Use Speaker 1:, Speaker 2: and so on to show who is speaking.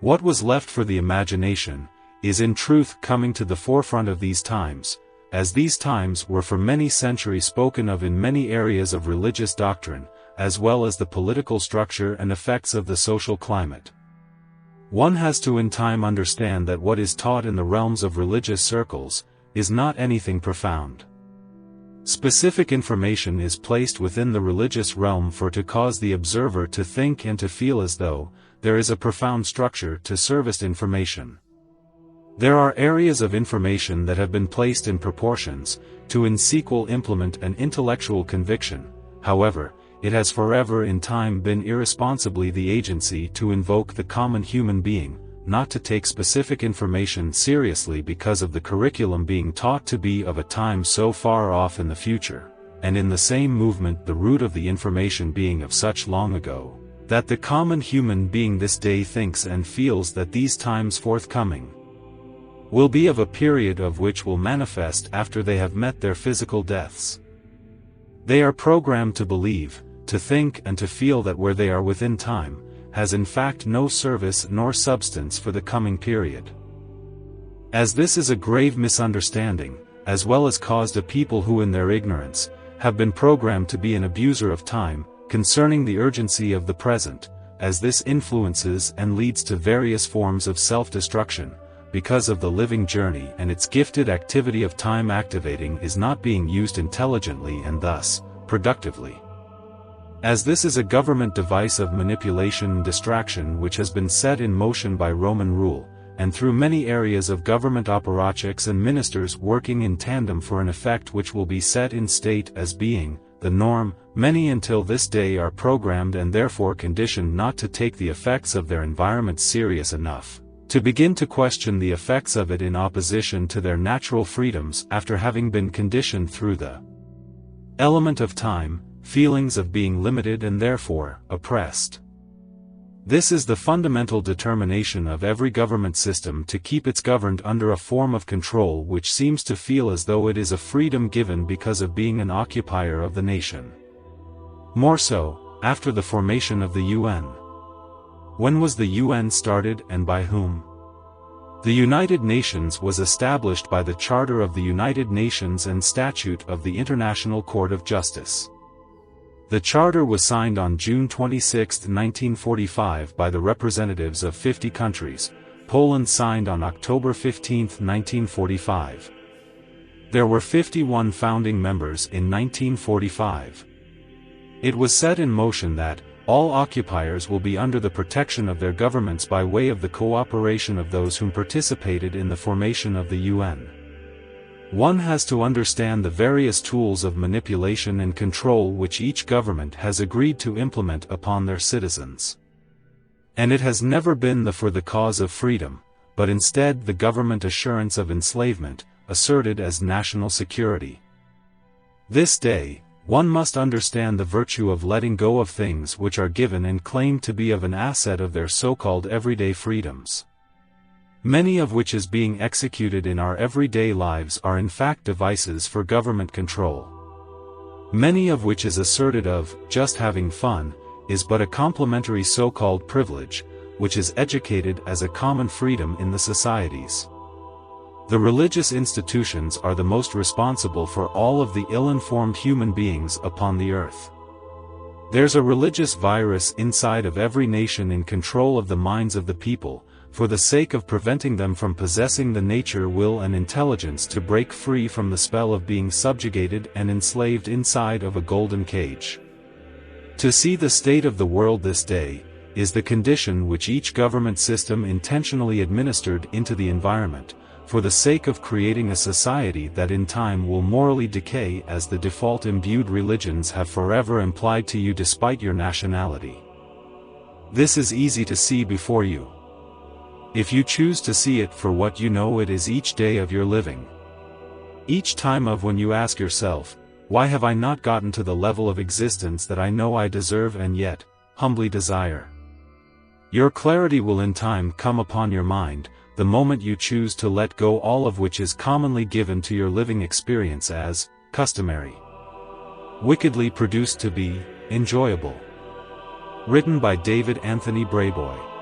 Speaker 1: What was left for the imagination is in truth coming to the forefront of these times, as these times were for many centuries spoken of in many areas of religious doctrine, as well as the political structure and effects of the social climate. One has to in time understand that what is taught in the realms of religious circles is not anything profound. Specific information is placed within the religious realm to cause the observer to think and to feel as though there is a profound structure to serviced information. There are areas of information that have been placed in proportions to in sequel implement an intellectual conviction. However, it has forever in time been irresponsibly the agency to invoke the common human being, not to take specific information seriously because of the curriculum being taught to be of a time so far off in the future, and in the same movement the root of the information being of such long ago, that the common human being this day thinks and feels that these times forthcoming will be of a period of which will manifest after they have met their physical deaths. They are programmed to believe, to think and to feel that where they are within time, has in fact no service nor substance for the coming period. As this is a grave misunderstanding, as well as caused a people who in their ignorance, have been programmed to be an abuser of time, concerning the urgency of the present, as this influences and leads to various forms of self-destruction, because of the living journey and its gifted activity of time activating is not being used intelligently and thus, productively. As this is a government device of manipulation and distraction which has been set in motion by Roman rule, and through many areas of government apparatchiks and ministers working in tandem for an effect which will be set in state as being the norm, many until this day are programmed and therefore conditioned not to take the effects of their environment serious enough, to begin to question the effects of it in opposition to their natural freedoms after having been conditioned through the element of time, feelings of being limited and therefore oppressed. This is the fundamental determination of every government system to keep its governed under a form of control which seems to feel as though it is a freedom given because of being an occupier of the nation. More so, after the formation of the UN. When was the UN started and by whom? The United Nations was established by the Charter of the United Nations and Statute of the International Court of Justice. The charter was signed on June 26, 1945 by the representatives of 50 countries. Poland signed on October 15, 1945. There were 51 founding members in 1945. It was set in motion that all occupiers will be under the protection of their governments by way of the cooperation of those whom participated in the formation of the UN. One has to understand the various tools of manipulation and control which each government has agreed to implement upon their citizens. And it has never been for the cause of freedom, but instead the government assurance of enslavement, asserted as national security. This day, one must understand the virtue of letting go of things which are given and claimed to be of an asset of their so-called everyday freedoms. Many of which is being executed in our everyday lives are in fact devices for government control. Many of which is asserted of, just having fun, is but a complementary so-called privilege, which is educated as a common freedom in the societies. The religious institutions are the most responsible for all of the ill-informed human beings upon the earth. There's a religious virus inside of every nation in control of the minds of the people, for the sake of preventing them from possessing the nature, will and intelligence to break free from the spell of being subjugated and enslaved inside of a golden cage. To see the state of the world this day, is the condition which each government system intentionally administered into the environment, for the sake of creating a society that in time will morally decay as the default imbued religions have forever implied to you despite your nationality. This is easy to see before you, if you choose to see it for what you know it is each day of your living. Each time of when you ask yourself, why have I not gotten to the level of existence that I know I deserve and yet, humbly desire? Your clarity will in time come upon your mind, the moment you choose to let go all of which is commonly given to your living experience as customary, wickedly produced to be enjoyable. Written by David Anthony Brayboy.